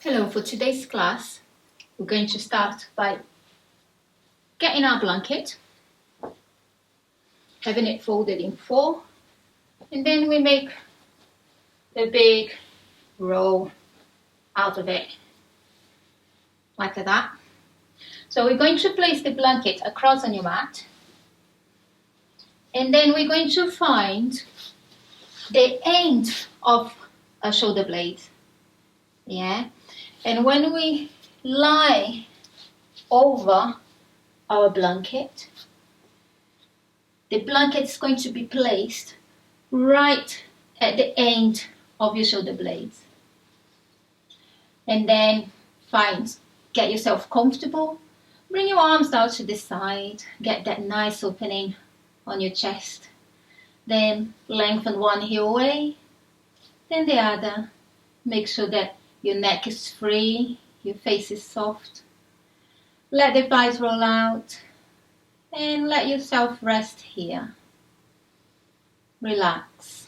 Hello, for today's class, we're going to start by getting our blanket, having it folded in four, and then we make the big roll out of it, like that. So we're going to place the blanket across on your mat, and then we're going to find the end of a shoulder blade, yeah? And when we lie over our blanket, the blanket is going to be placed right at the end of your shoulder blades. And then get yourself comfortable. Bring your arms down to the side. Get that nice opening on your chest. Then lengthen one heel away, then the other. Make sure that your neck is free, your face is soft. Let the thighs roll out and let yourself rest here. Relax.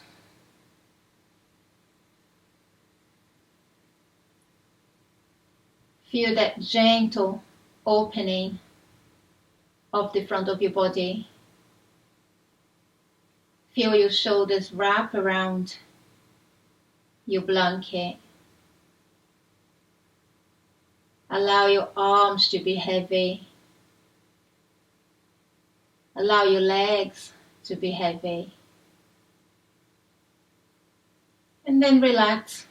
Feel that gentle opening of the front of your body. Feel your shoulders wrap around your blanket. Allow your arms to be heavy. Allow your legs to be heavy. And then relax.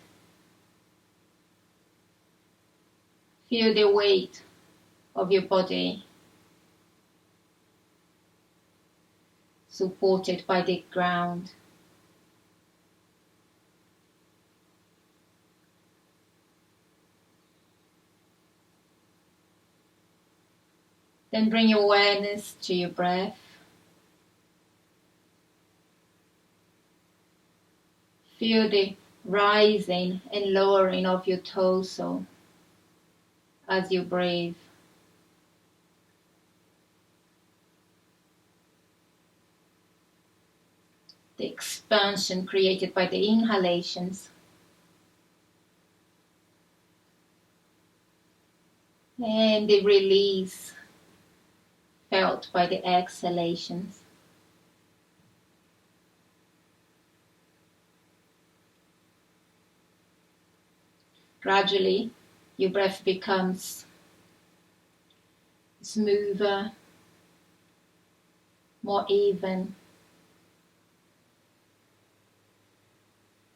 Feel the weight of your body supported by the ground. Then bring your awareness to your breath. Feel the rising and lowering of your torso as you breathe. The expansion created by the inhalations and the release felt by the exhalations. Gradually, your breath becomes smoother, more even.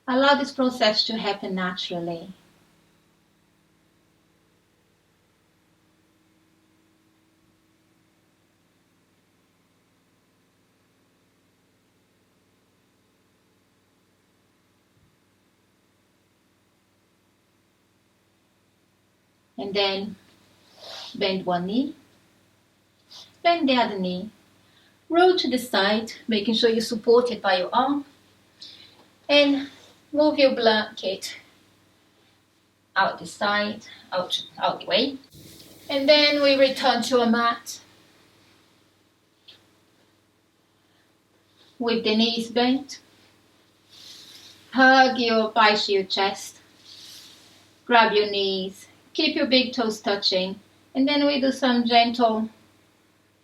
Allow this process to happen naturally. And then bend one knee, bend the other knee, roll to the side, making sure you're supported by your arm, and move your blanket out the side, out the way. And then we return to a mat with the knees bent. Hug your thighs to your chest. Grab your knees. Keep your big toes touching. And then we do some gentle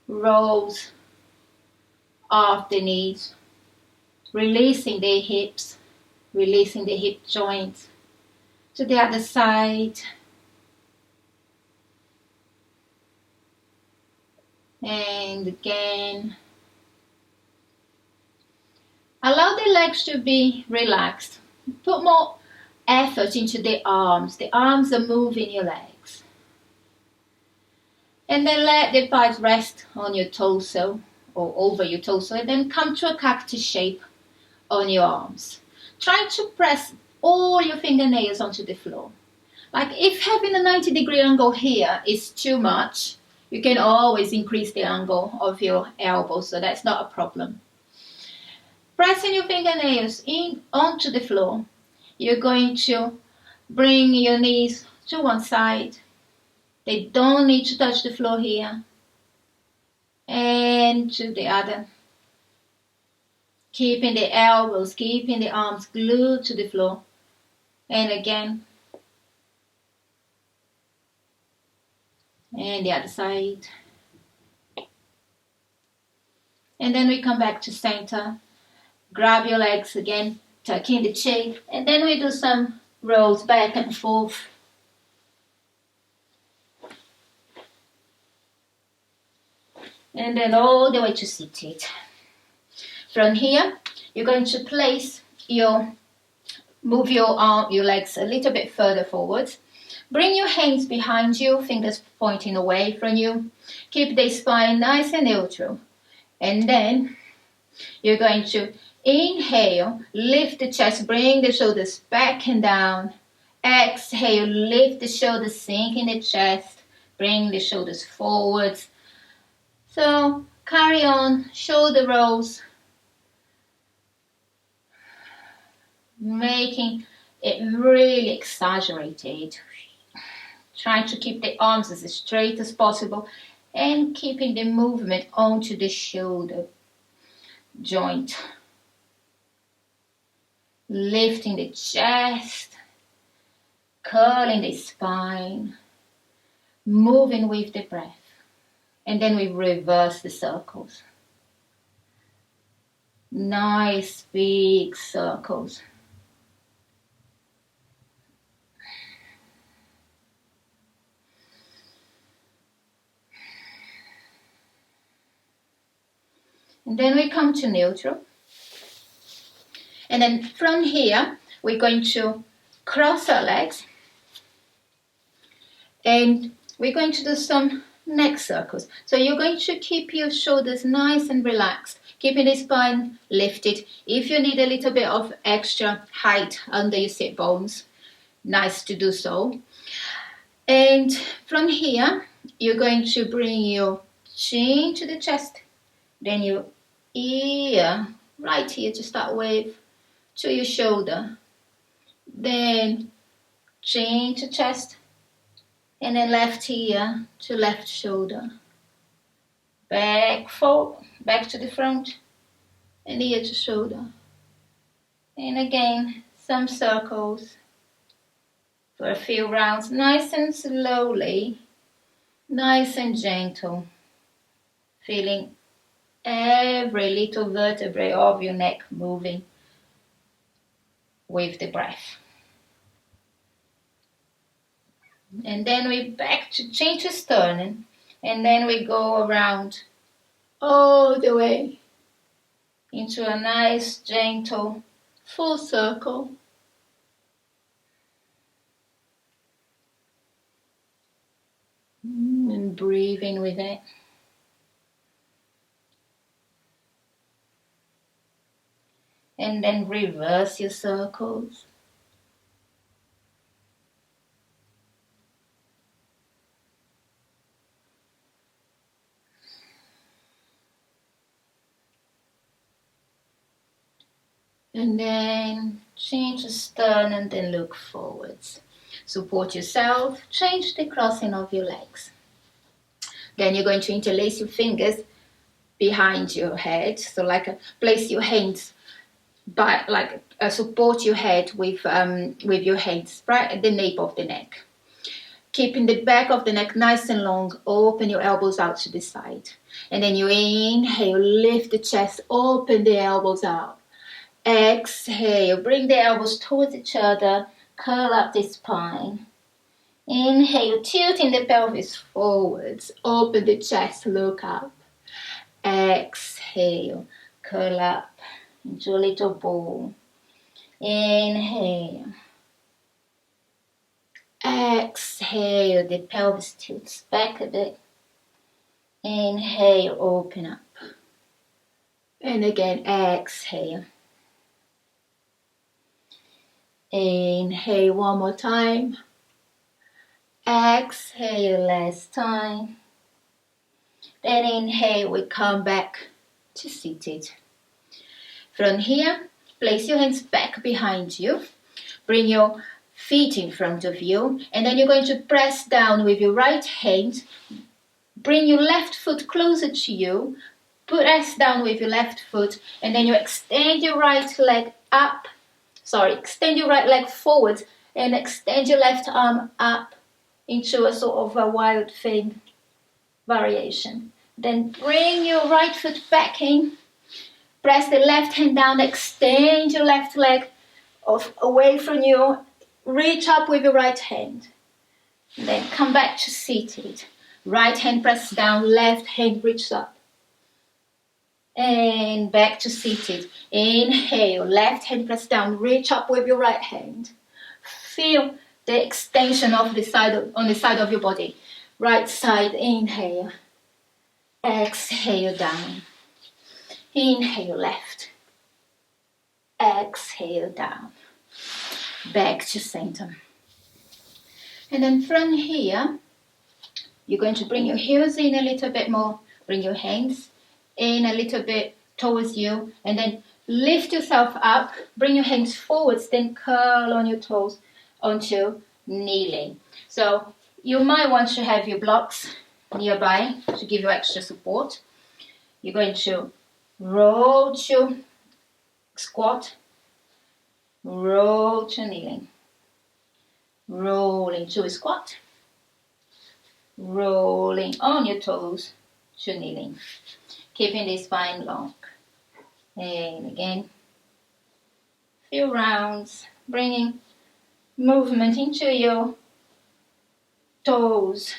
rolls of the knees, releasing the hips, releasing the hip joints. To the other side. And again. Allow the legs to be relaxed. Put more effort into the arms. The arms are moving your legs. And then let the thighs rest on your torso or over your torso, and then come to a cactus shape on your arms. Try to press all your fingernails onto the floor. Like if having a 90-degree angle here is too much, you can always increase the angle of your elbow, so that's not a problem. Pressing your fingernails in onto the floor, you're going to bring your knees to one side. They don't need to touch the floor here. And to the other. Keeping the elbows, keeping the arms glued to the floor. And again. And the other side. And then we come back to center. Grab your legs again, tuck in the chin, and then we do some rolls back and forth. And then all the way to seated. From here, you're going to move your legs a little bit further forward. Bring your hands behind you, fingers pointing away from you. Keep the spine nice and neutral. And then you're going to inhale, lift the chest, bring the shoulders back and down. Exhale, lift the shoulders, sink in the chest, bring the shoulders forwards. So carry on, shoulder rolls, making it really exaggerated. Trying to keep the arms as straight as possible and keeping the movement onto the shoulder joint. Lifting the chest, curling the spine, moving with the breath. And then we reverse the circles. Nice big circles. And then we come to neutral. And then from here, we're going to cross our legs. And we're going to do some neck circles. So you're going to keep your shoulders nice and relaxed, keeping the spine lifted. If you need a little bit of extra height under your sit bones, nice to do so. And from here, you're going to bring your chin to the chest, then your ear right here to start with to your shoulder, then chin to chest, and then left ear to left shoulder, back to the front, and ear to shoulder. And again, some circles for a few rounds, nice and slowly, nice and gentle, feeling every little vertebrae of your neck moving with the breath. And then we back to change to sternum, and then we go around all the way into a nice gentle full circle. And breathing with it. And then reverse your circles. And then change the sternum and then look forwards. Support yourself, change the crossing of your legs. Then you're going to interlace your fingers behind your head. So place your hands support your head with your hands right at the nape of the neck. Keeping the back of the neck nice and long, open your elbows out to the side. And then you inhale, lift the chest, open the elbows out. Exhale, bring the elbows towards each other, curl up the spine. Inhale, tilting the pelvis forwards, open the chest, look up. Exhale, curl up into a little ball. Inhale. Exhale, the pelvis tilts back a bit. Inhale, open up. And again, exhale. Inhale one more time. Exhale last time. Then inhale, we come back to seated. From here, place your hands back behind you. Bring your feet in front of you. And then you're going to press down with your right hand. Bring your left foot closer to you. Press down with your left foot. And then you extend your right leg extend your right leg forward. And extend your left arm up. into a sort of a wild thing variation. Then bring your right foot back in. Press the left hand down, extend your left leg away from you. Reach up with your right hand. And then come back to seated. Right hand press down, left hand reach up. And back to seated. Inhale, left hand press down, reach up with your right hand. Feel the extension of the side on the side of your body. Right side, inhale. Exhale down. Inhale left. Exhale down. Back to center. And then from here, you're going to bring your heels in a little bit more. Bring your hands in a little bit towards you. And then lift yourself up. Bring your hands forwards. Then curl on your toes onto kneeling. So you might want to have your blocks nearby to give you extra support. You're going to roll to squat, roll to kneeling, rolling to a squat, rolling on your toes to kneeling, keeping the spine long. And again, few rounds, bringing movement into your toes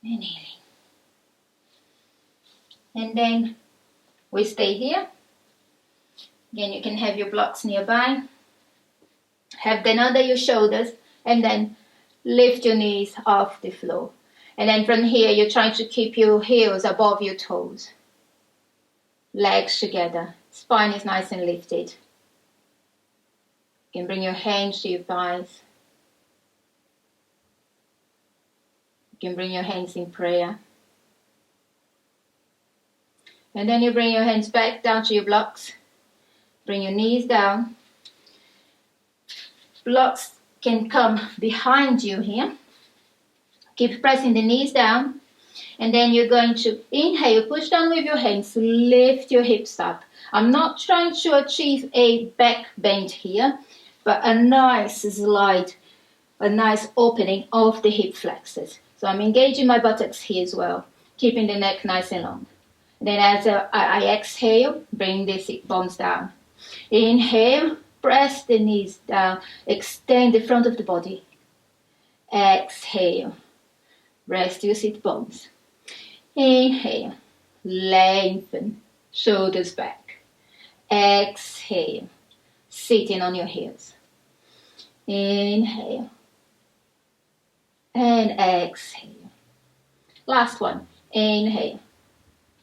and kneeling. And then we stay here. Again, you can have your blocks nearby. Have them under your shoulders and then lift your knees off the floor. And then from here, you're trying to keep your heels above your toes. Legs together. Spine is nice and lifted. You can bring your hands to your thighs. You can bring your hands in prayer. And then you bring your hands back down to your blocks. Bring your knees down. Blocks can come behind you here. Keep pressing the knees down. And then you're going to inhale, push down with your hands, lift your hips up. I'm not trying to achieve a back bend here, but a nice slide, a nice opening of the hip flexors. So I'm engaging my buttocks here as well, keeping the neck nice and long. Then as I exhale, bring the sit bones down. Inhale, press the knees down, extend the front of the body. Exhale, rest your sit bones. Inhale, lengthen, shoulders back. Exhale, sitting on your heels. Inhale and exhale. Last one, inhale.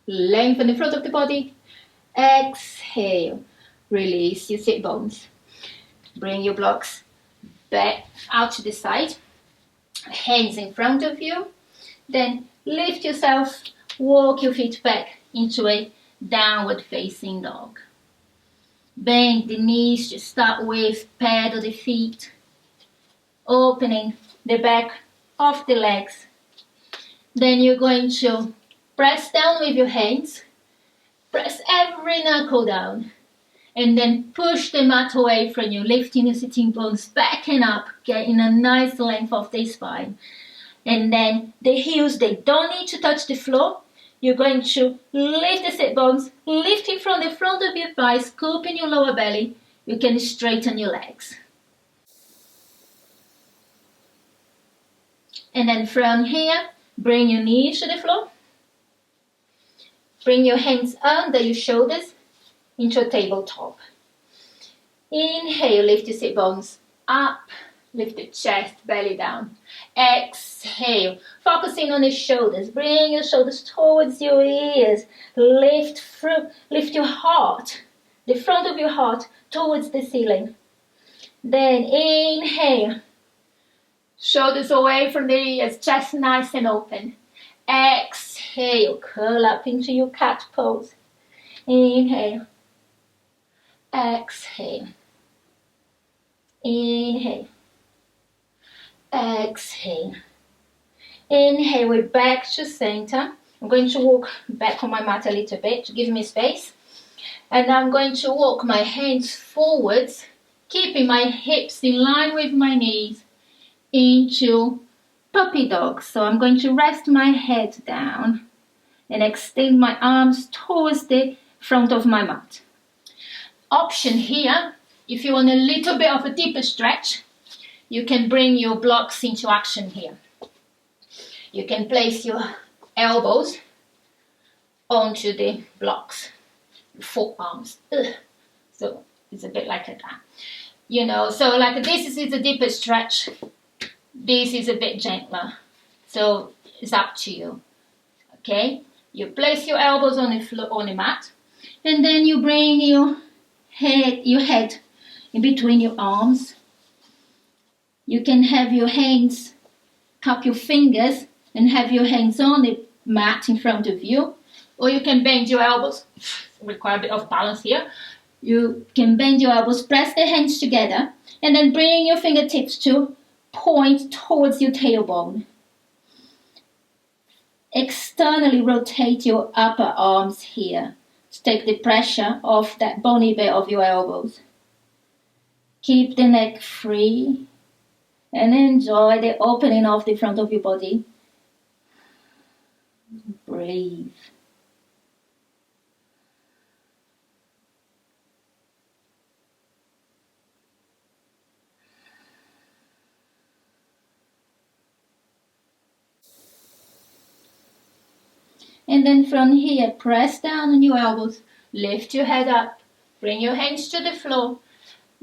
Lengthen the front of the body. Exhale. Release your sit bones. Bring your blocks back out to the side. Hands in front of you. Then lift yourself. Walk your feet back into a downward facing dog. Bend the knees to start with. Pedal the feet. Opening the back of the legs. Then you're going to press down with your hands. Press every knuckle down. And then push the mat away from you, lifting your sitting bones back and up, getting a nice length of the spine. And then the heels, they don't need to touch the floor. You're going to lift the sit bones, lifting from the front of your thighs, scooping your lower belly. You can straighten your legs. And then from here, bring your knees to the floor. Bring your hands under your shoulders into a tabletop. Inhale, lift your sit bones up. Lift the chest, belly down. Exhale, focusing on the shoulders. Bring your shoulders towards your ears. Lift your heart, the front of your heart, towards the ceiling. Then inhale. Shoulders away from the ears, chest nice and open. Exhale, curl up into your cat pose. Inhale. Exhale. Inhale. Exhale. Inhale, we're back to center. I'm going to walk back on my mat a little bit to give me space. And I'm going to walk my hands forwards, keeping my hips in line with my knees, into puppy dog. So I'm going to rest my head down and extend my arms towards the front of my mat. Option here, if you want a little bit of a deeper stretch, you can bring your blocks into action here. You can place your elbows onto the blocks, forearms. So it's a bit like that. You know, so like this is a deeper stretch. This is a bit gentler. So it's up to you. Okay? You place your elbows on the floor, on the mat, and then you bring your head in between your arms. You can have your hands, cup your fingers, and have your hands on the mat in front of you. Or you can bend your elbows. Require a bit of balance here. You can bend your elbows, press the hands together, and then bring your fingertips to point towards your tailbone. Externally rotate your upper arms here to take the pressure off that bony bit of your elbows. Keep the neck free and enjoy the opening of the front of your body. Breathe. And then from here, press down on your elbows, lift your head up, bring your hands to the floor,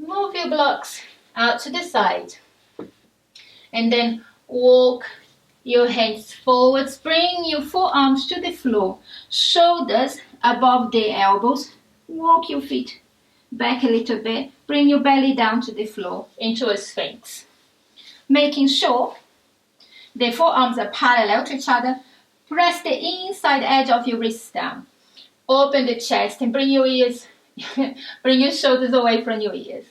move your blocks out to the side, and then walk your hands forwards, bring your forearms to the floor, shoulders above the elbows, walk your feet back a little bit, bring your belly down to the floor into a sphinx, making sure the forearms are parallel to each other. Press the inside edge of your wrists down. Open the chest and bring your ears, bring your shoulders away from your ears.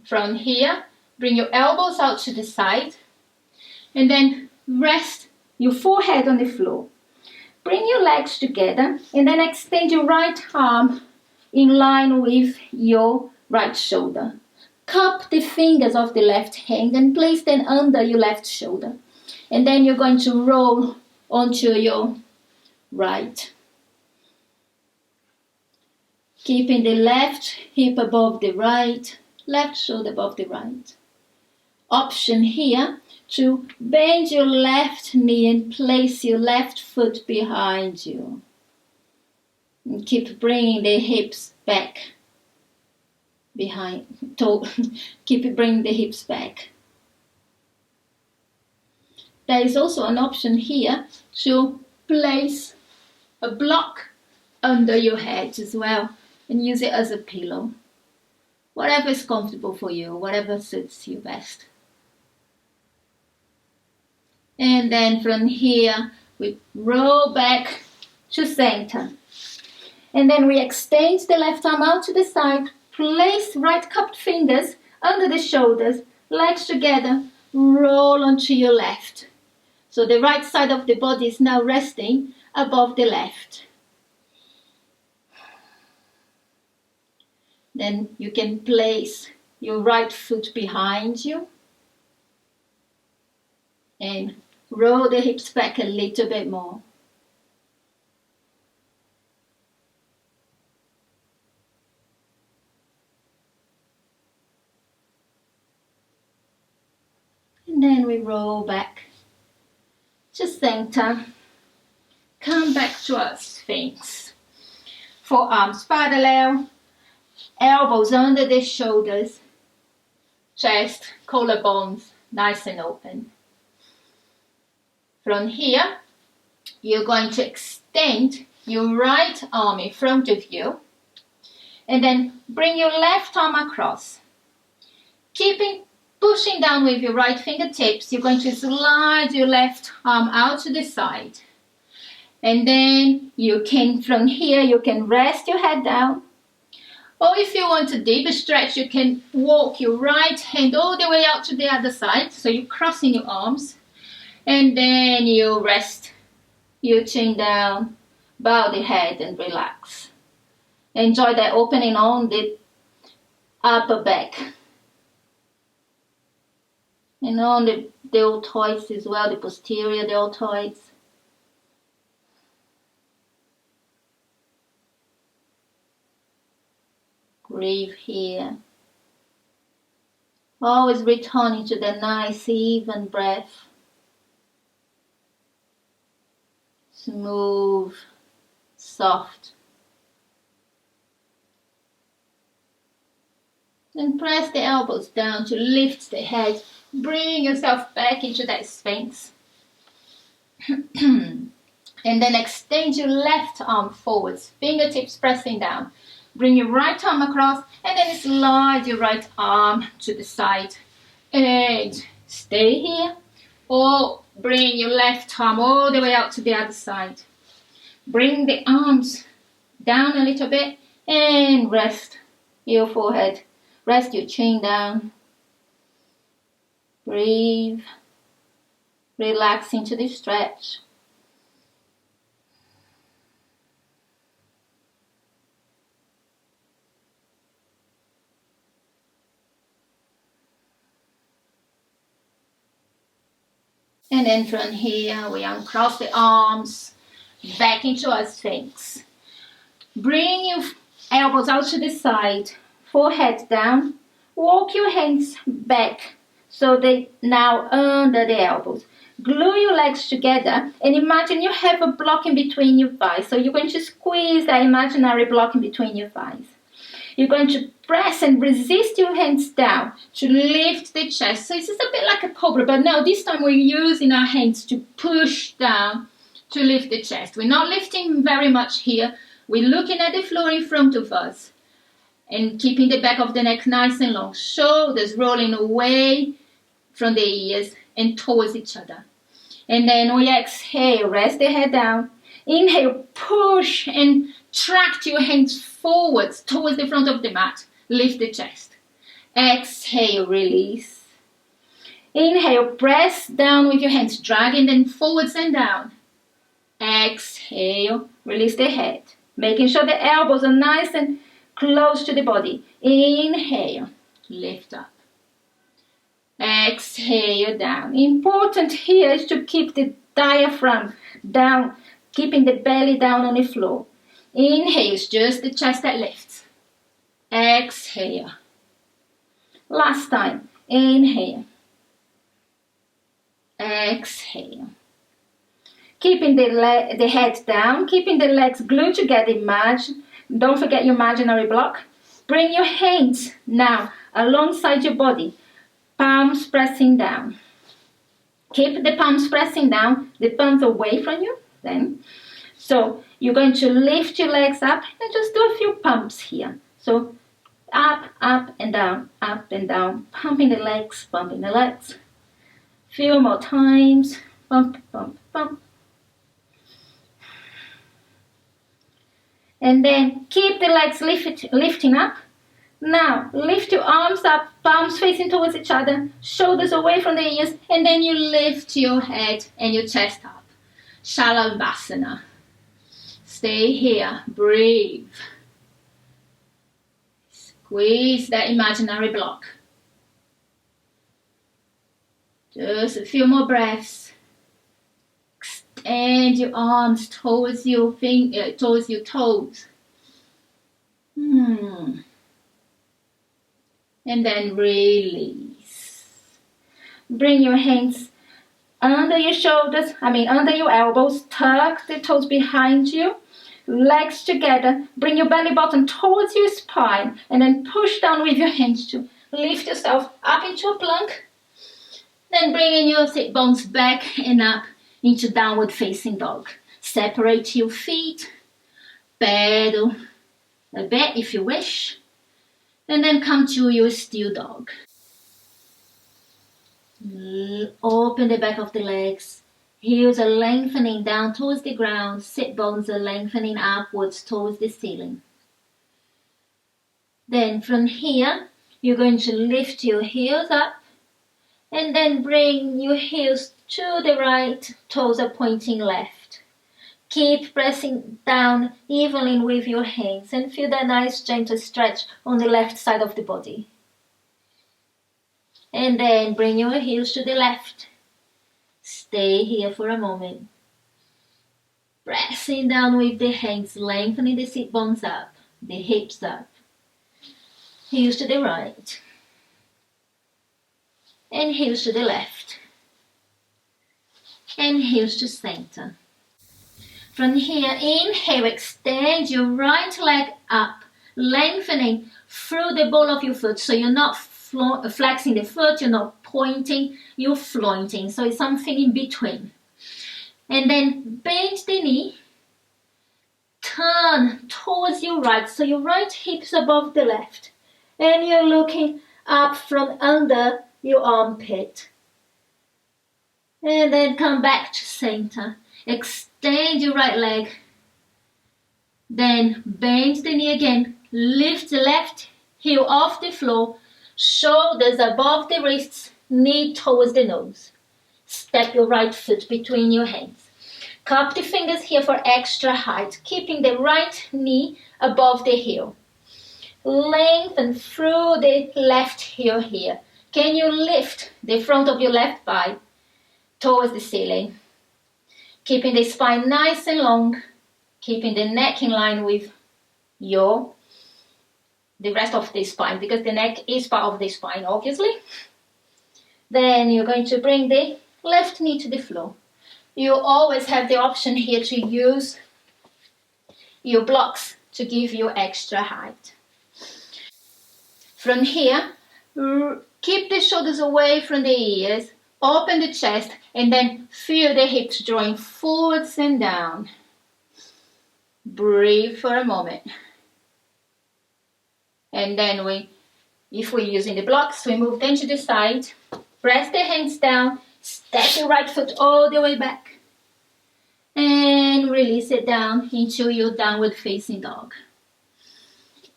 From here, bring your elbows out to the side and then rest your forehead on the floor. Bring your legs together and then extend your right arm in line with your right shoulder. Cup the fingers of the left hand and place them under your left shoulder. And then you're going to roll onto your right. Keeping the left hip above the right, left shoulder above the right. Option here to bend your left knee and place your left foot behind you. And keep bringing the hips back behind. Keep bringing the hips back. There is also an option here to place a block under your head as well and use it as a pillow. Whatever is comfortable for you, whatever suits you best. And then from here, we roll back to center. And then we extend the left arm out to the side, place right cupped fingers under the shoulders, legs together, roll onto your left. So the right side of the body is now resting above the left. Then you can place your right foot behind you and roll the hips back a little bit more. And then we roll back to center. Come back to our sphinx. Forearms parallel, elbows under the shoulders, chest, collarbones nice and open. From here, you're going to extend your right arm in front of you and then bring your left arm across. Pushing down with your right fingertips, you're going to slide your left arm out to the side. And then from here, you can rest your head down. Or if you want a deeper stretch, you can walk your right hand all the way out to the other side. So you're crossing your arms. And then you rest your chin down, bow the head and relax. Enjoy that opening on the upper back. And on the deltoids as well, the posterior deltoids. Breathe here. Always returning to the nice even breath. Smooth, soft. Then press the elbows down to lift the head. Bring yourself back into that Sphinx. And then extend your left arm forwards, fingertips pressing down. Bring your right arm across and then slide your right arm to the side. And stay here. Or bring your left arm all the way out to the other side. Bring the arms down a little bit and rest your forehead. Rest your chin down. Breathe. Relax into the stretch. And then from here, we uncross the arms, back into a Sphinx. Bring your elbows out to the side, forehead down. Walk your hands back so they now under the elbows. Glue your legs together and imagine you have a block in between your thighs. So you're going to squeeze that imaginary block in between your thighs. You're going to press and resist your hands down to lift the chest. So it's just a bit like a cobra, but now this time we're using our hands to push down to lift the chest. We're not lifting very much here. We're looking at the floor in front of us and keeping the back of the neck nice and long. Shoulders rolling away from the ears and towards each other. And then we exhale, rest the head down. Inhale, push and tract your hands forwards towards the front of the mat. Lift the chest. Exhale, release. Inhale, press down with your hands, dragging them forwards and down. Exhale, release the head. Making sure the elbows are nice and close to the body. Inhale, lift up. Exhale, down. Important here is to keep the diaphragm down, keeping the belly down on the floor. Inhale, it's just the chest that lifts. Exhale. Last time. Inhale. Exhale. Keeping the head down, keeping the legs glued together. Don't forget your imaginary block. Bring your hands now alongside your body. Palms pressing down. Keep the palms pressing down, the palms away from you. Then, so you're going to lift your legs up and just do a few pumps here. So up, up and down, pumping the legs, pumping the legs. Few more times. Pump, pump, pump. And then keep the legs lifting up. Now, lift your arms up, palms facing towards each other, shoulders away from the ears, and then you lift your head and your chest up. Shalabhasana. Stay here, breathe. Squeeze that imaginary block. Just a few more breaths. Extend your arms towards your toes. And then release. Bring your hands under your shoulders, under your elbows. Tuck the toes behind you. Legs together. Bring your belly button towards your spine. And then push down with your hands to lift yourself up into a plank. Then bringing your sit bones back and up into downward facing dog. Separate your feet. Pedal a bit if you wish. And then come to your still dog. Open the back of the legs. Heels are lengthening down towards the ground. Sit bones are lengthening upwards towards the ceiling. Then from here, you're going to lift your heels up. And then bring your heels to the right. Toes are pointing left. Keep pressing down evenly with your hands and feel that nice gentle stretch on the left side of the body. And then bring your heels to the left. Stay here for a moment. Pressing down with the hands, lengthening the sit bones up, the hips up. Heels to the right. And heels to the left. And heels to center. From here, inhale, extend your right leg up, lengthening through the ball of your foot. So you're not flexing the foot, you're not pointing, you're floating. So it's something in between. And then bend the knee, turn towards your right. So your right hip's above the left. And you're looking up from under your armpit. And then come back to center. Extend your right leg. Then bend the knee again. Lift the left heel off the floor. Shoulders above the wrists. Knee towards the nose. Step your right foot between your hands. Cup the fingers here for extra height. Keeping the right knee above the heel. Lengthen through the left heel here. Can you lift the front of your left thigh towards the ceiling? Keeping the spine nice and long, keeping the neck in line with the rest of the spine, because the neck is part of the spine, obviously. Then you're going to bring the left knee to the floor. You always have the option here to use your blocks to give you extra height. From here, keep the shoulders away from the ears. Open the chest and then feel the hips drawing forwards and down. Breathe for a moment. And then if we're using the blocks, we move them to the side. Press the hands down. Step your right foot all the way back. And release it down into your downward facing dog.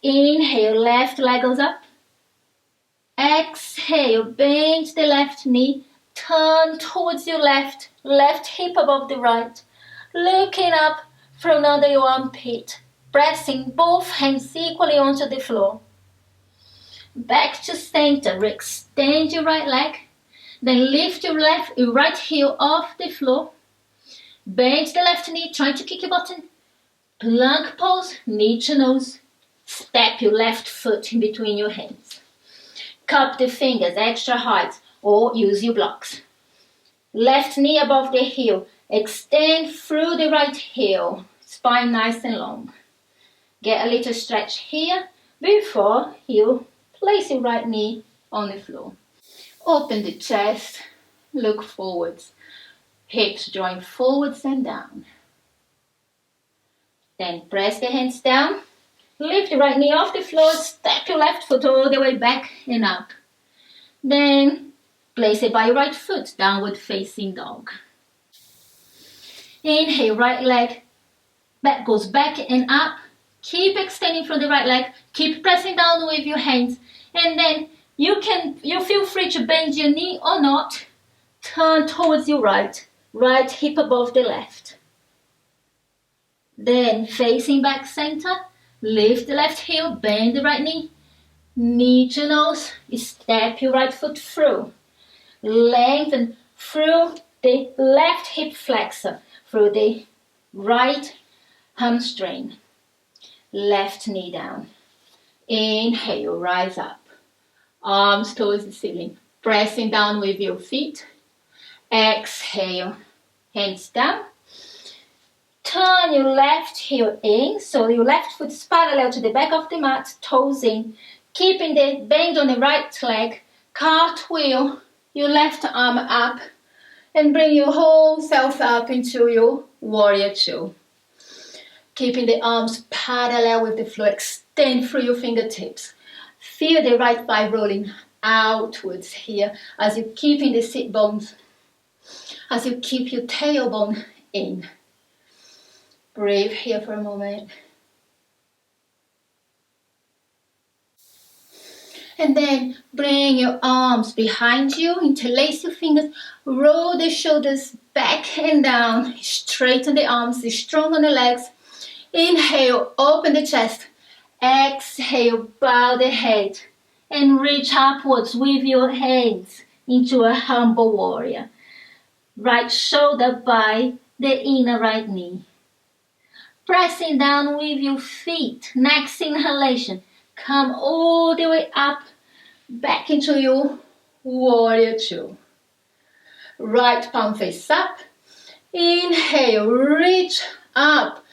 Inhale, left leg goes up. Exhale, bend the left knee. Turn towards your left hip above the right, looking up from under your armpit, pressing both hands equally onto the floor. Back to center, extend your right leg, then lift your right heel off the floor, bend the left knee, try to kick your bottom, plank pose, knee to nose, step your left foot in between your hands. Cup the fingers, extra height, or use your blocks. Left knee above the heel. Extend through the right heel. Spine nice and long. Get a little stretch here before you place your right knee on the floor. Open the chest. Look forwards. Hips drawing forwards and down. Then press the hands down. Lift the right knee off the floor. Step your left foot all the way back and up. Then place it by your right foot, downward facing dog. Inhale, right leg goes back and up. Keep extending from the right leg. Keep pressing down with your hands. And then you feel free to bend your knee or not. Turn towards your right hip above the left. Then facing back center, lift the left heel, bend the right knee. Knee to nose, step your right foot through. Lengthen through the left hip flexor, through the right hamstring. Left knee down. Inhale, rise up. Arms towards the ceiling. Pressing down with your feet. Exhale, hands down. Turn your left heel in, so your left foot is parallel to the back of the mat, toes in. Keeping the bend on the right leg, cartwheel your left arm up and bring your whole self up into your warrior two. Keeping the arms parallel with the floor, extend through your fingertips. Feel the right thigh rolling outwards here as you're keeping the sit bones, as you keep your tailbone in. Breathe here for a moment. And then bring your arms behind you, interlace your fingers, roll the shoulders back and down, straighten the arms, strong on the legs. Inhale, open the chest. Exhale, bow the head and reach upwards with your hands into a humble warrior. Right shoulder by the inner right knee. Pressing down with your feet. Next inhalation, come all the way up, back into your warrior two. Right palm face up. Inhale, reach up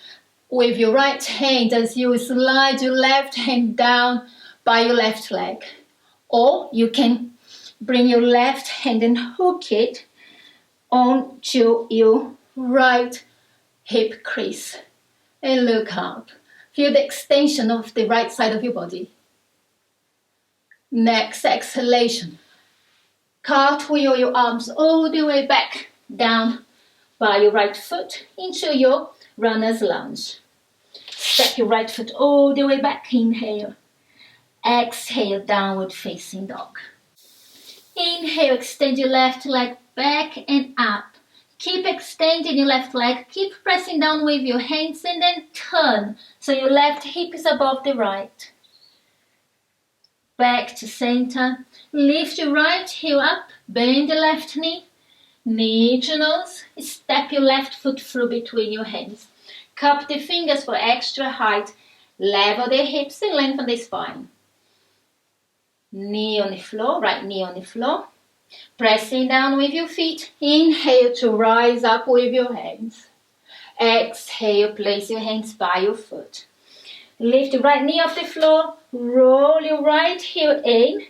with your right hand as you slide your left hand down by your left leg. Or you can bring your left hand and hook it onto your right hip crease. And look up. Feel the extension of the right side of your body. Next exhalation. Cartwheel your arms all the way back down by your right foot into your runner's lunge. Step your right foot all the way back. Inhale. Exhale, downward facing dog. Inhale, extend your left leg back and up. Keep extending your left leg. Keep pressing down with your hands and then turn. So your left hip is above the right. Back to center. Lift your right heel up. Bend the left knee. Knee to nose. Step your left foot through between your hands. Cup the fingers for extra height. Level the hips and lengthen the spine. Knee on the floor, right knee on the floor. Pressing down with your feet. Inhale to rise up with your hands. Exhale, place your hands by your foot. Lift the right knee off the floor. Roll your right heel in.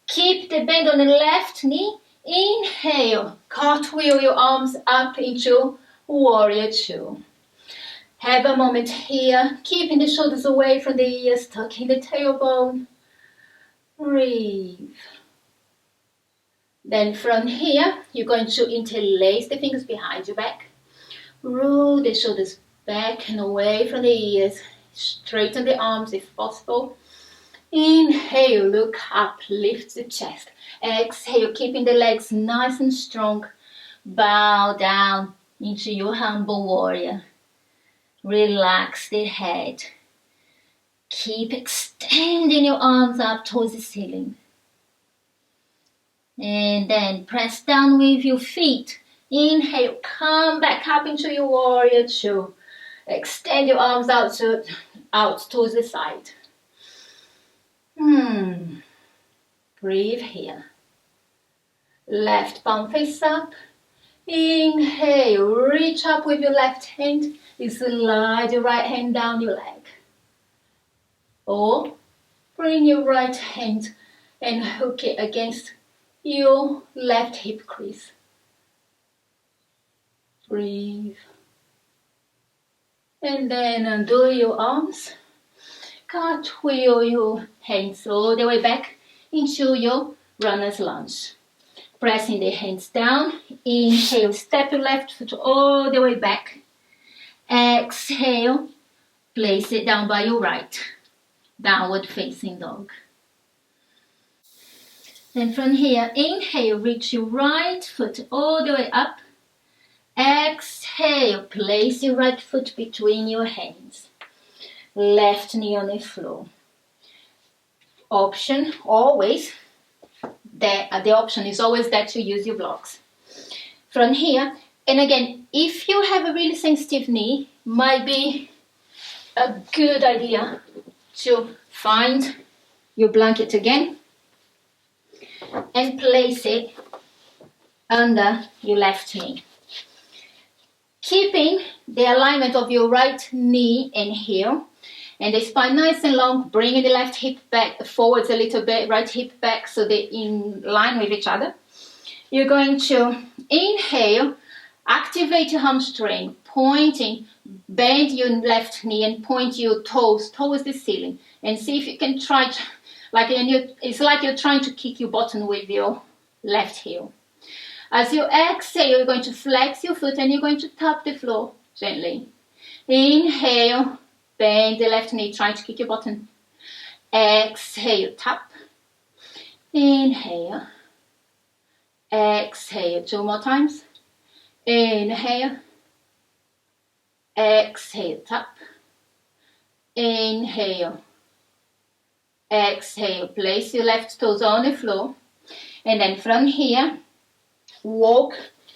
Keep the bend on the left knee. Inhale, cartwheel your arms up into warrior two. Have a moment here, keeping the shoulders away from the ears, tucking the tailbone. Breathe. Then from here, you're going to interlace the fingers behind your back. Roll the shoulders back and away from the ears. Straighten the arms if possible. Inhale, look up, lift the chest. Exhale, keeping the legs nice and strong. Bow down into your humble warrior. Relax the head. Keep extending your arms up towards the ceiling. And then press down with your feet. Inhale, come back up into your warrior two. Extend your arms out towards the side. Breathe here. Left palm face up. Inhale, reach up with your left hand. Slide your right hand down your leg. Or bring your right hand and hook it against your left hip crease. Breathe. And then undo your arms. Cartwheel your hands all the way back into your runner's lunge. Pressing the hands down. Inhale, step your left foot all the way back. Exhale, place it down by your right. Downward facing dog. Then from here, inhale, reach your right foot all the way up. Exhale, place your right foot between your hands. Left knee on the floor. Option, always, the option is always that you use your blocks. From here, and again, if you have a really sensitive knee, might be a good idea to find your blanket again and place it under your left knee. Keeping the alignment of your right knee and heel and the spine nice and long, bringing the left hip back forwards a little bit, right hip back so they're in line with each other. You're going to inhale, activate your hamstring, pointing, bend your left knee and point your toes towards the ceiling. And see if you can try, it's like you're trying to kick your bottom with your left heel. As you exhale, you're going to flex your foot and you're going to tap the floor gently. Inhale, bend the left knee, trying to kick your bottom. Exhale, tap. Inhale. Exhale. 2 more times. Inhale. Exhale. Tap. Inhale. Exhale. Place your left toes on the floor. And then from here, walk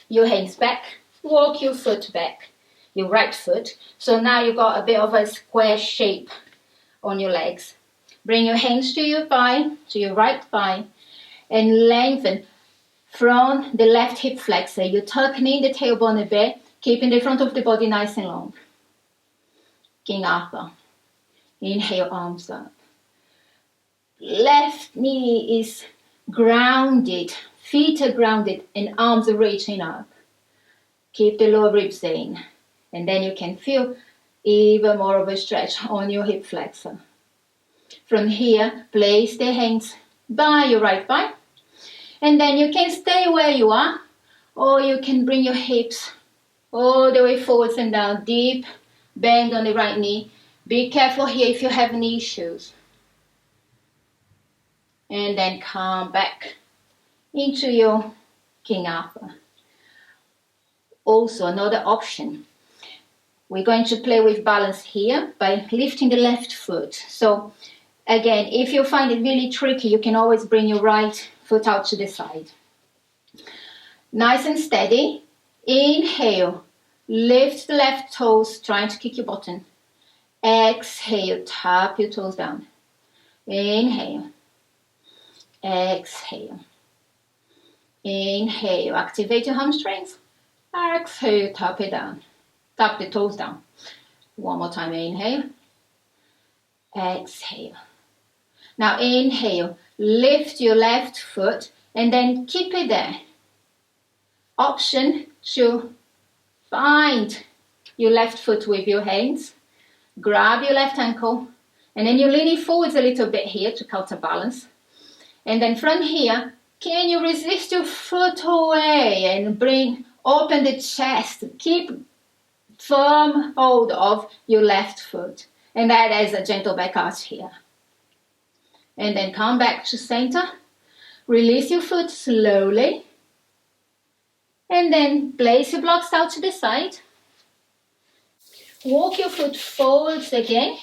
your hands back. Walk your foot back. Your right foot. So now you've got a bit of a square shape on your legs. Bring your hands to your thigh, to your right thigh, and lengthen from the left hip flexor. You're tucking in the tailbone a bit, keeping the front of the body nice and long. King Arthur. Inhale, arms up. Left knee is grounded, feet are grounded, and arms are reaching up. Keep the lower ribs in, and then you can feel even more of a stretch on your hip flexor. From here, place the hands by your right thigh, and then you can stay where you are, or you can bring your hips all the way forwards and down, deep bend on the right knee. Be careful here if you have knee issues. And then come back into your King Arthur. Also, another option. We're going to play with balance here by lifting the left foot. So again, if you find it really tricky, you can always bring your right foot out to the side. Nice and steady. Inhale. Lift the left toes, trying to kick your bottom. Exhale. Tap your toes down. Inhale. Exhale. Inhale. Activate your hamstrings. Exhale. Tap it down. Tap the toes down. One more time. Inhale. Exhale. Now inhale. Lift your left foot and then keep it there. Option to find your left foot with your hands. Grab your left ankle. And then you're leaning forwards a little bit here to counterbalance. And then from here, can you resist your foot away and open the chest. Keep firm hold of your left foot. And that is a gentle back arch here. And then come back to center. Release your foot slowly. And then place your blocks out to the side. Walk your foot forwards again.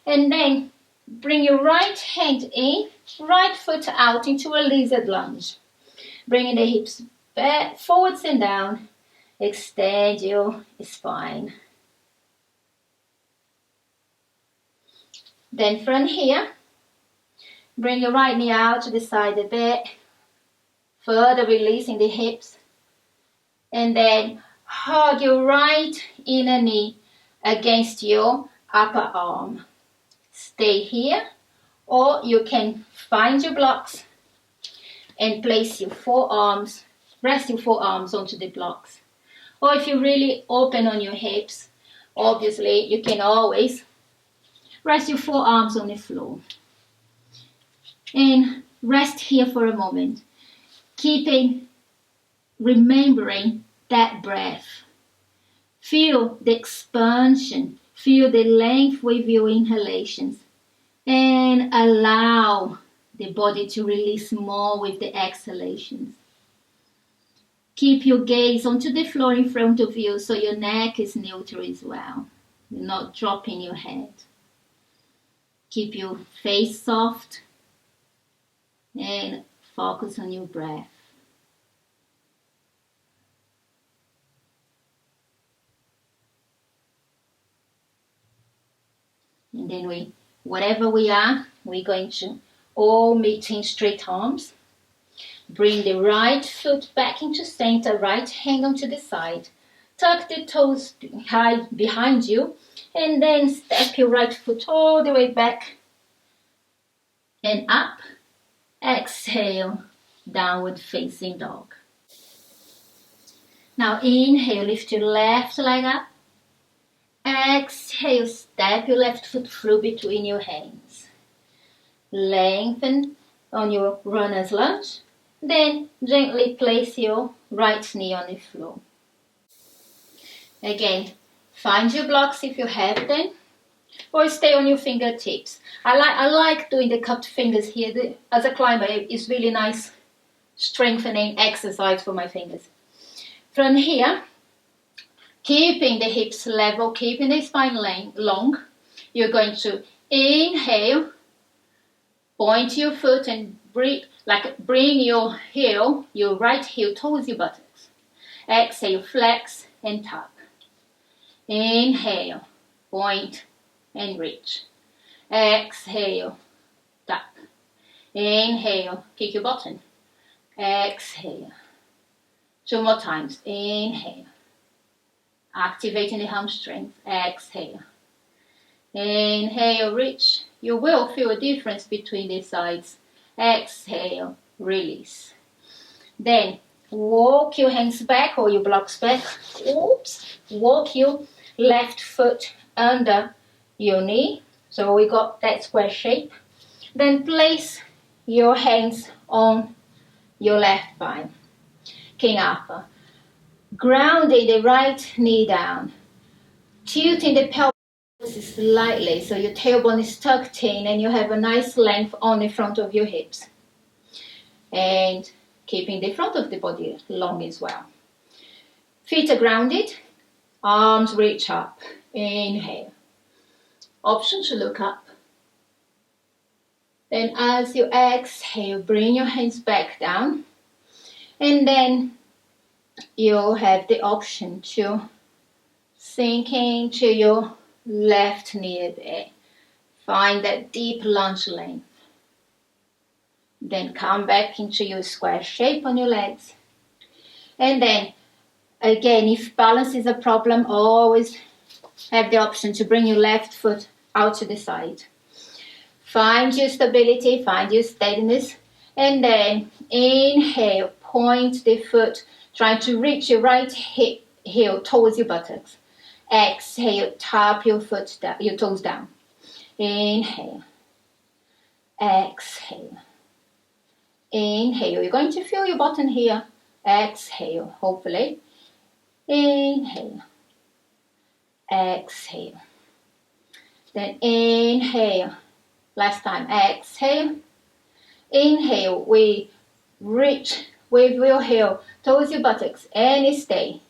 And then bring your right hand in, right foot out into a lizard lunge. Bringing the hips back, forwards and down. Extend your spine. Then from here, bring your right knee out to the side a bit, further releasing the hips. And then hug your right inner knee against your upper arm. Stay here, or you can find your blocks and place your forearms, rest your forearms onto the blocks. Or if you're really open on your hips, obviously you can always rest your forearms on the floor. And rest here for a moment, remembering that breath. Feel the expansion, feel the length with your inhalations, and allow the body to release more with the exhalations. Keep your gaze onto the floor in front of you so your neck is neutral as well. You're not dropping your head. Keep your face soft and focus on your breath. And then whatever we are, we're going to all meet in straight arms. Bring the right foot back into center, right hand onto the side. Tuck the toes high behind you, and then step your right foot all the way back and up. Exhale, downward facing dog. Now inhale, lift your left leg up. Exhale, step your left foot through between your hands. Lengthen on your runner's lunge. Then gently place your right knee on the floor. Again, find your blocks if you have them. or stay on your fingertips. I like doing the cupped fingers here. As a climber, it's really nice strengthening exercise for my fingers. From here, keeping the hips level, keeping the spine long, you're going to inhale, point your foot and bring your heel, your right heel towards your buttocks. Exhale, flex and tap. Inhale, point and reach. Exhale, tap. Inhale, kick your bottom. Exhale. 2 more times. Inhale. Activating the hamstrings. Exhale. Inhale, reach. You will feel a difference between the sides. Exhale, release. Then walk your hands back or your blocks back. Oops. Walk your left foot under your knee. So we got that square shape. Then place your hands on your left thigh. King Arthur. Grounding the right knee down. Tilting the pelvis slightly so your tailbone is tucked in and you have a nice length on the front of your hips. And keeping the front of the body long as well. Feet are grounded. Arms reach up. Inhale. Option to look up. Then as you exhale, bring your hands back down. And then you'll have the option to sink into your left knee there. Find that deep lunge length. Then come back into your square shape on your legs. And then, again, if balance is a problem, always have the option to bring your left foot out to the side. Find your stability, find your steadiness, and then inhale, point the foot, trying to reach your right heel towards your buttocks. Exhale, tap your foot down, your toes down. Inhale. Exhale. Inhale. You're going to feel your bottom here. Exhale, hopefully. Inhale. Exhale. Then inhale. Last time. Exhale. Inhale. We reach with your heel towards your buttocks and stay.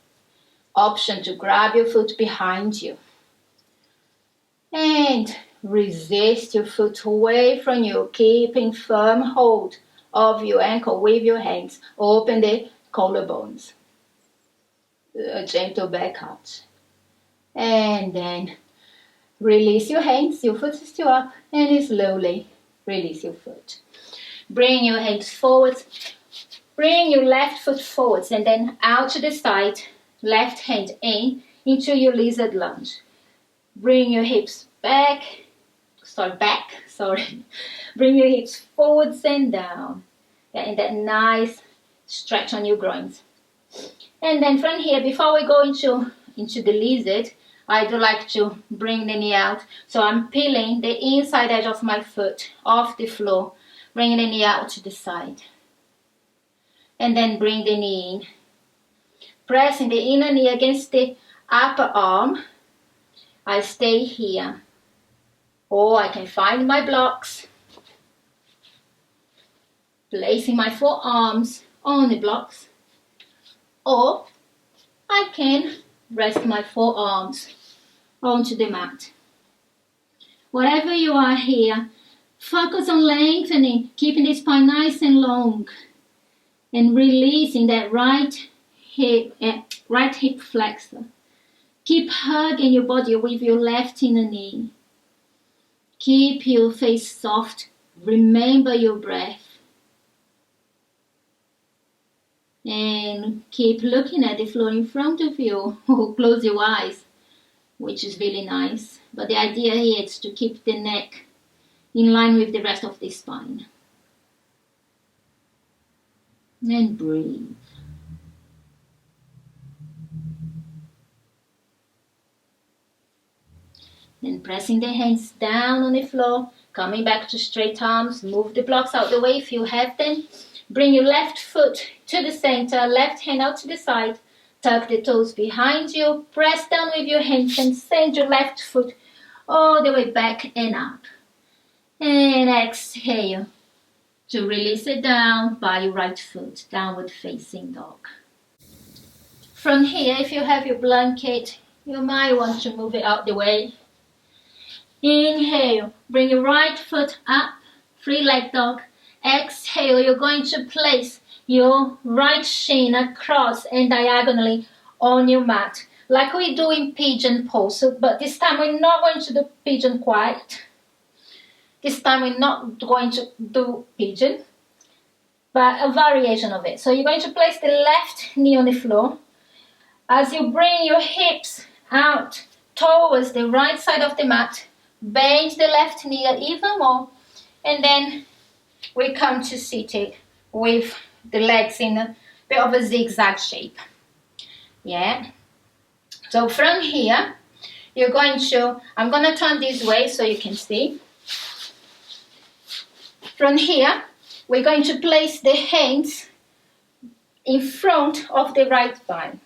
Option to grab your foot behind you. And resist your foot away from you, keeping firm hold of your ankle with your hands. Open the collarbones. A gentle back out. And then release your hands. Your foot is still up. And slowly release your foot. Bring your hands forward. Bring your left foot forwards and then out to the side. Left hand in into your lizard lunge. Bring your hips back. Bring your hips forwards and down. Getting that nice stretch on your groins. And then from here, before we go into the lizard, I do like to bring the knee out. So I'm peeling the inside edge of my foot off the floor. Bring the knee out to the side. And then bring the knee in. Pressing the inner knee against the upper arm. I stay here. Or I can find my blocks. Placing my forearms on the blocks. Or I can rest my forearms onto the mat. Whatever you are here, focus on lengthening, keeping the spine nice and long. And releasing that right hip flexor. Keep hugging your body with your left inner knee. Keep your face soft. Remember your breath. And keep looking at the floor in front of you. Close your eyes, which is really nice. But the idea here is to keep the neck in line with the rest of the spine. And breathe. Then pressing the hands down on the floor, coming back to straight arms, move the blocks out the way if you have them. Bring your left foot to the center, left hand out to the side. Tuck the toes behind you, press down with your hands and send your left foot all the way back and up. And exhale to release it down by your right foot, downward facing dog. From here, if you have your blanket, you might want to move it out the way. Inhale, bring your right foot up, free leg dog. Exhale, you're going to place your right shin across and diagonally on your mat, like we do in pigeon pose. But this time we're not going to do pigeon quite. This time we're not going to do pigeon, but a variation of it. So you're going to place the left knee on the floor. As you bring your hips out towards the right side of the mat, bend the left knee even more, and then we come to seated with the legs in a bit of a zigzag shape. Yeah. So from here, I'm going to turn this way so you can see. From here, we're going to place the hands in front of the right thigh.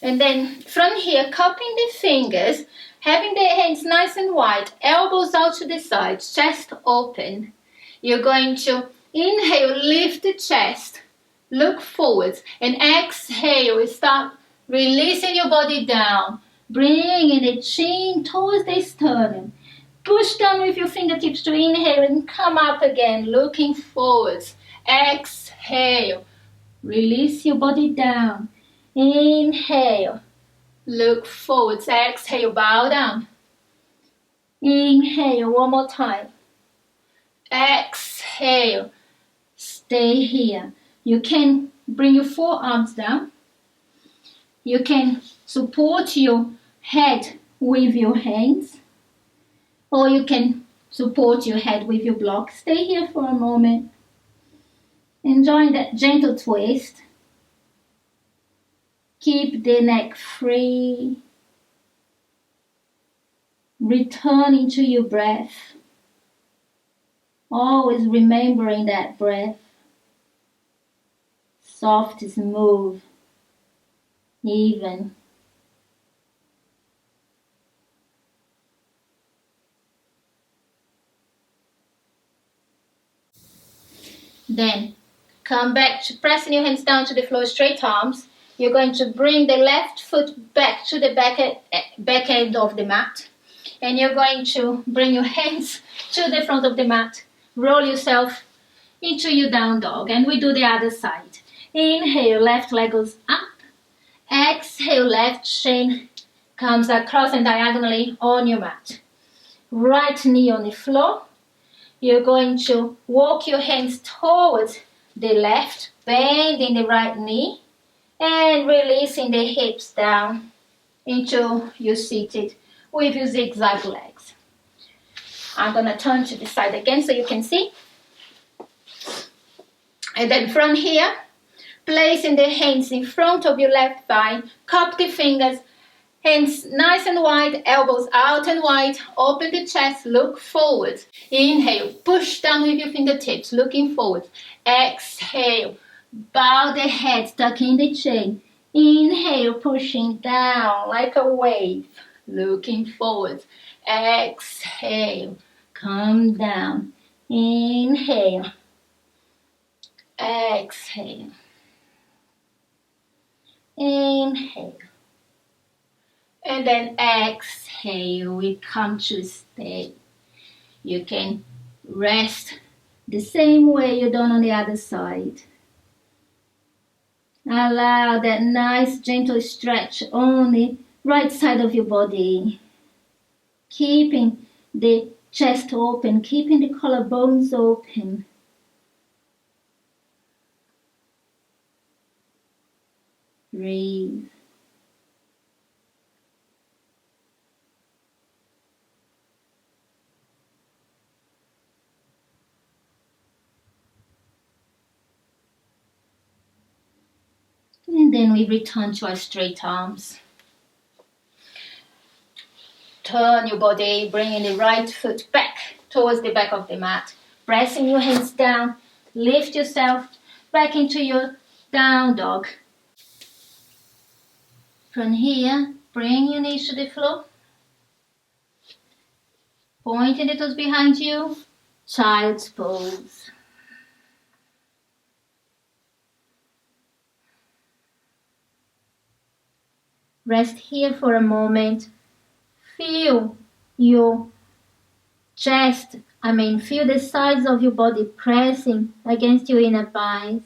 And then from here, cupping the fingers, having the hands nice and wide, elbows out to the sides, chest open. You're going to inhale, lift the chest, look forwards, and exhale, start releasing your body down, bringing the chin towards the sternum. Push down with your fingertips to inhale and come up again, looking forwards. Exhale, release your body down. Inhale, look forwards. Exhale, bow down. Inhale, one more time. Exhale, stay here. You can bring your forearms down. You can support your head with your hands, or you can support your head with your block. Stay here for a moment. Enjoy that gentle twist. Keep the neck free. Returning to your breath. Always remembering that breath. Soft, smooth, even. Then come back to pressing your hands down to the floor, straight arms. You're going to bring the left foot back to the back end of the mat. And you're going to bring your hands to the front of the mat. Roll yourself into your down dog. And we do the other side. Inhale, left leg goes up. Exhale, left shin comes across and diagonally on your mat. Right knee on the floor. You're going to walk your hands towards the left, bending the right knee, and releasing the hips down into your seated with your zigzag legs. I'm going to turn to the side again so you can see. And then from here, placing the hands in front of your left thigh, cup the fingers, hands nice and wide, elbows out and wide, open the chest, look forward. Inhale, push down with your fingertips, looking forward. Exhale, bow the head, tucking the chin. Inhale, pushing down like a wave, looking forward. Exhale, come down. Inhale, exhale. Inhale. And then exhale, we come to stay. You can rest the same way you done on the other side. Allow that nice gentle stretch on the right side of your body. Keeping the chest open, keeping the collarbones open. Breathe. And then we return to our straight arms. Turn your body, bringing the right foot back towards the back of the mat. Pressing your hands down, lift yourself back into your down dog. From here, bring your knees to the floor. Pointing the toes behind you. Child's pose. Rest here for a moment. Feel your chest, feel the sides of your body pressing against your inner thighs.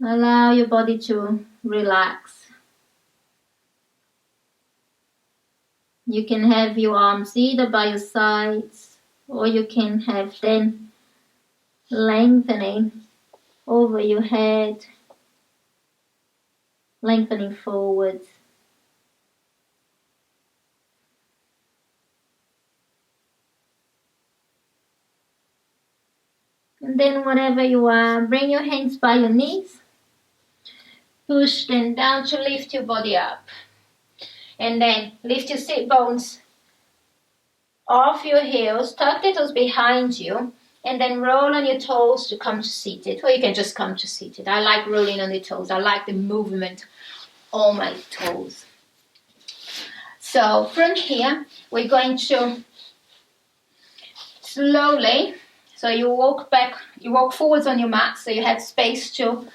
Allow your body to relax. You can have your arms either by your sides, or you can have them lengthening over your head, lengthening forwards. And then wherever you are, bring your hands by your knees. Push them down to lift your body up. And then lift your sit bones off your heels, tuck the toes behind you, and then roll on your toes to come to seated. Or you can just come to seated. I like rolling on the toes. I like the movement on my toes. So from here, we're going to slowly, so you walk forwards on your mat, so you have space to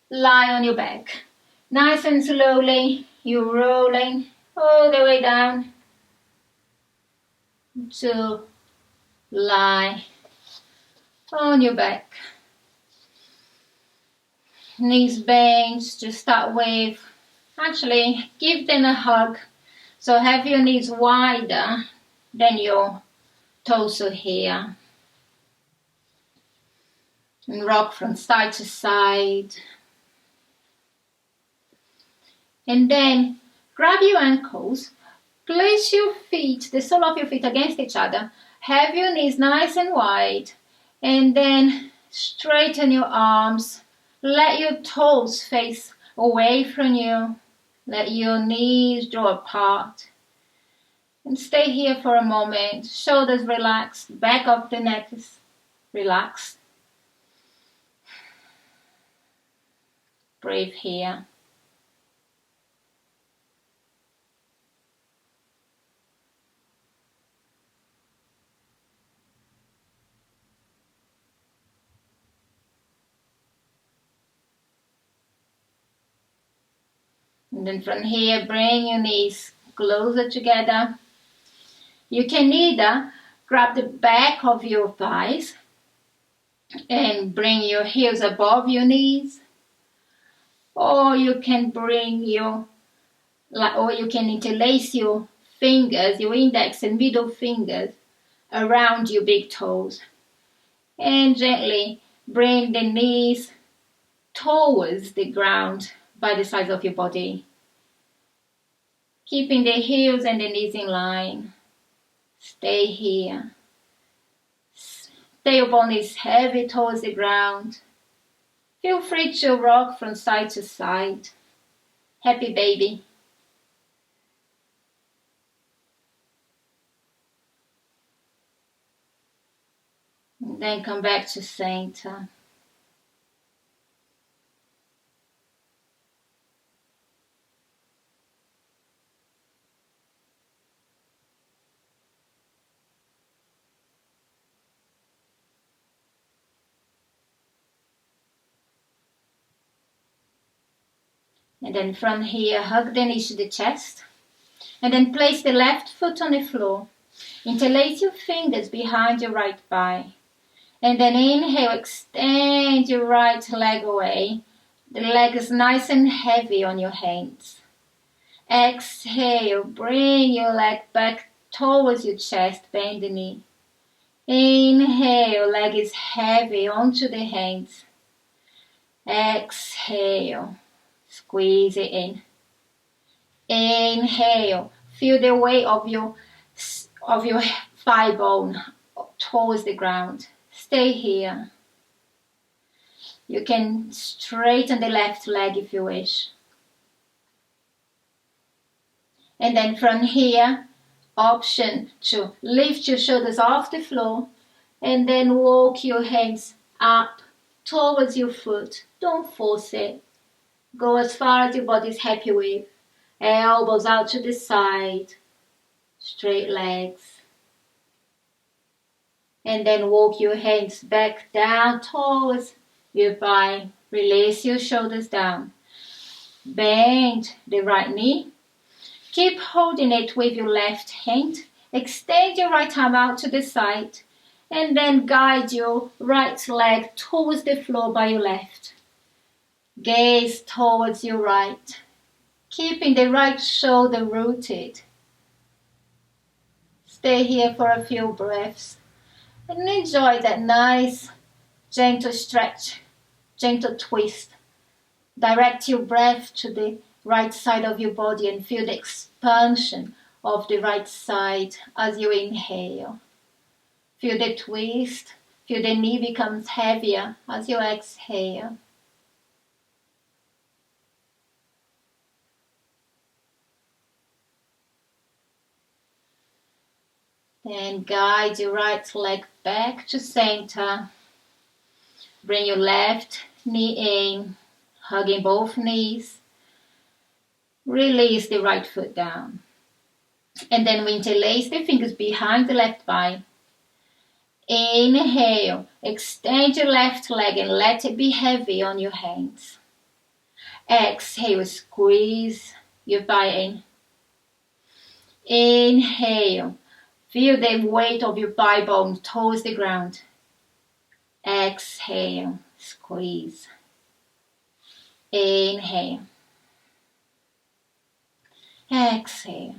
lie on your back. Nice and slowly, you're rolling all the way down to lie on your back. Knees bent to start with. Actually, give them a hug. So have your knees wider than your torso here. And rock from side to side. And then grab your ankles. Place your feet, the sole of your feet against each other. Have your knees nice and wide. And then straighten your arms. Let your toes face away from you. Let your knees draw apart. And stay here for a moment. Shoulders relaxed. Back of the neck is relaxed. Breathe here. And then from here, bring your knees closer together. You can either grab the back of your thighs and bring your heels above your knees, or you can interlace your fingers, your index and middle fingers, around your big toes, and gently bring the knees towards the ground by the sides of your body, keeping the heels and the knees in line. Stay here. Tailbone is heavy towards the ground. Feel free to rock from side to side. Happy baby. And then come back to center. And then from here, hug the knees to the chest. And then place the left foot on the floor. Interlace your fingers behind your right thigh. And then inhale, extend your right leg away. The leg is nice and heavy on your hands. Exhale, bring your leg back towards your chest, bend the knee. Inhale, leg is heavy onto the hands. Exhale, squeeze it in. Inhale, feel the weight of your thigh bone towards the ground. Stay here. You can straighten the left leg if you wish. And then from here, option to lift your shoulders off the floor and then walk your hands up towards your foot. Don't force it. Go as far as your body is happy with. Elbows out to the side. straight legs. And then walk your hands back down towards your thigh. Release your shoulders down. Bend the right knee. Keep holding it with your left hand. Extend your right arm out to the side. And then guide your right leg towards the floor by your left. Gaze towards your right. Keeping the right shoulder rooted. Stay here for a few breaths. And enjoy that nice, gentle stretch, gentle twist. Direct your breath to the right side of your body and feel the expansion of the right side as you inhale. Feel the twist. Feel the knee becomes heavier as you exhale. Then guide your right leg back to center. Bring your left knee in, hugging both knees. Release the right foot down. And then we interlace the fingers behind the left thigh. Inhale, extend your left leg and let it be heavy on your hands. Exhale, squeeze your thigh in. Inhale, feel the weight of your thigh bone towards the ground. Exhale, squeeze. Inhale. Exhale.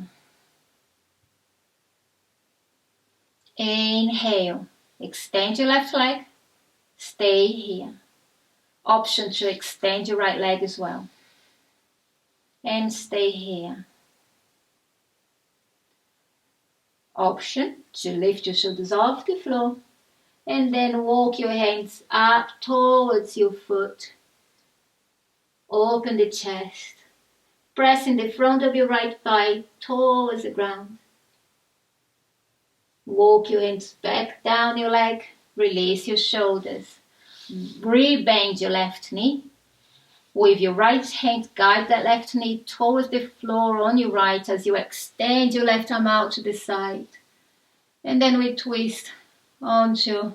Inhale. Extend your left leg. Stay here. Option to extend your right leg as well. And stay here. Option to lift your shoulders off the floor. And then walk your hands up towards your foot. Open the chest. Pressing the front of your right thigh towards the ground. Walk your hands back down your leg. Release your shoulders. Rebend your left knee. With your right hand, guide that left knee towards the floor on your right as you extend your left arm out to the side. And then we twist onto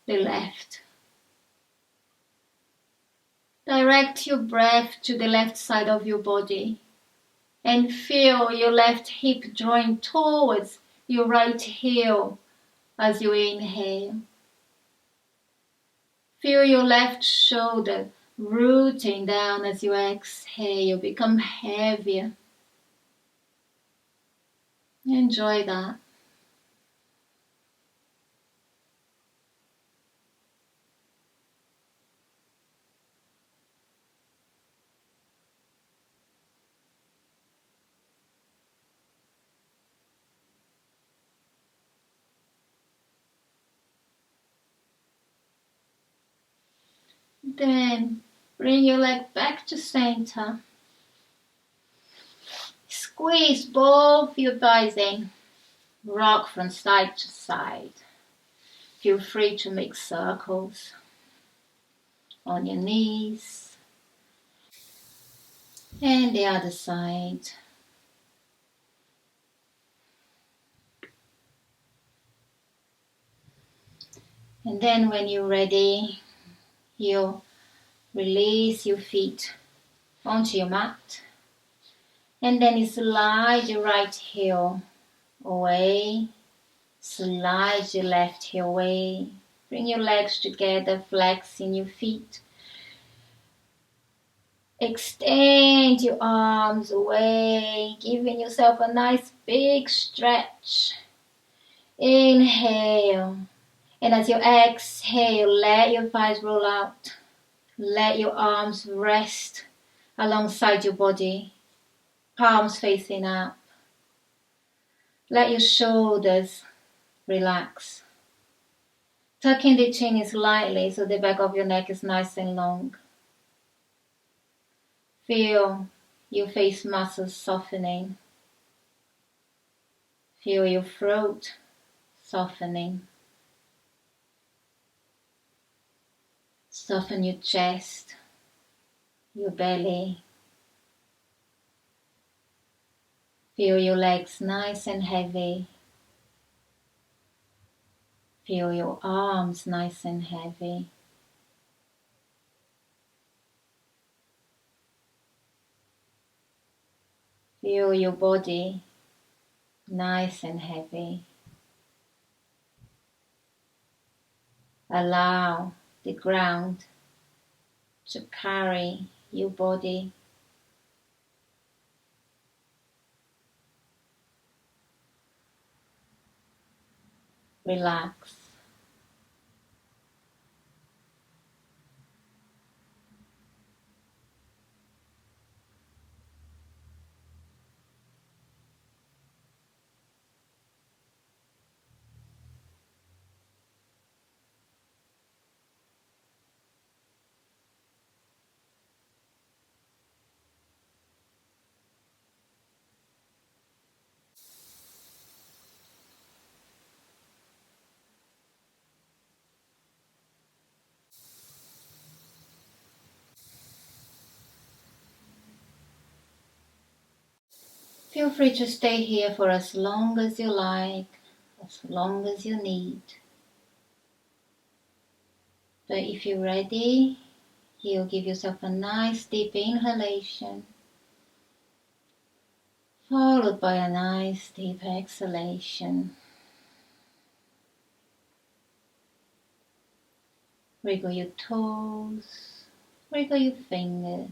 the left. Direct your breath to the left side of your body and feel your left hip drawing towards your right heel as you inhale. Feel your left shoulder rooting down as you exhale, become heavier. Enjoy that. Then bring your leg back to center. Squeeze both your thighs in. Rock from side to side. Feel free to make circles on your knees. And the other side. And then when you're ready, you release your feet onto your mat. And then you slide your right heel away. Slide your left heel away. Bring your legs together, flexing your feet. Extend your arms away, giving yourself a nice big stretch. Inhale. And as you exhale, let your thighs roll out. Let your arms rest alongside your body. Palms facing up. Let your shoulders relax. Tucking the chin in slightly so the back of your neck is nice and long. Feel your face muscles softening. Feel your throat softening. Soften your chest, your belly. Feel your legs nice and heavy. Feel your arms nice and heavy. Feel your body nice and heavy. Allow the ground to carry your body. Relax. Feel free to stay here for as long as you like, as long as you need. But if you're ready, you'll give yourself a nice deep inhalation, followed by a nice deep exhalation. Wriggle your toes, wriggle your fingers.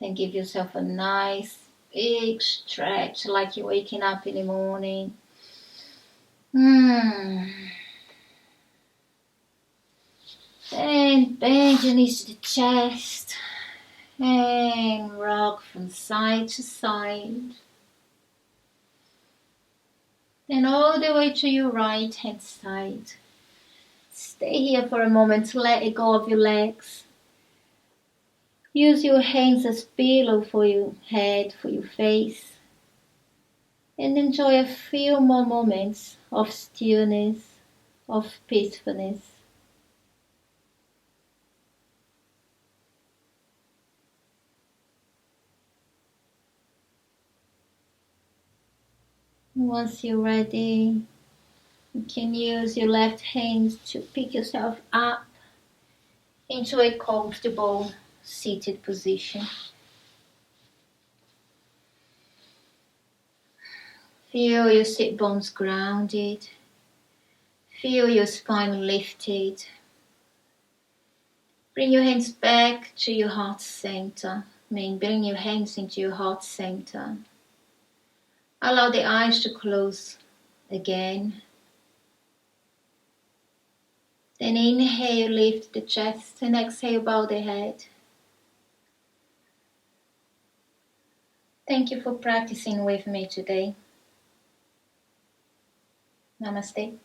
Then give yourself a nice big stretch like you're waking up in the morning. Then bend your knees to the chest and rock from side to side. Then all the way to your right hand side. Stay here for a moment, let it go of your legs. Use your hands as pillow for your head, for your face. And enjoy a few more moments of stillness, of peacefulness. Once you're ready, you can use your left hand to pick yourself up into a comfortable seated position. Feel your sit bones grounded. Feel your spine lifted. Bring your hands back to your heart center. Bring your hands into your heart center. Allow the eyes to close again. Then inhale, lift the chest, and exhale, bow the head. Thank you for practicing with me today. Namaste.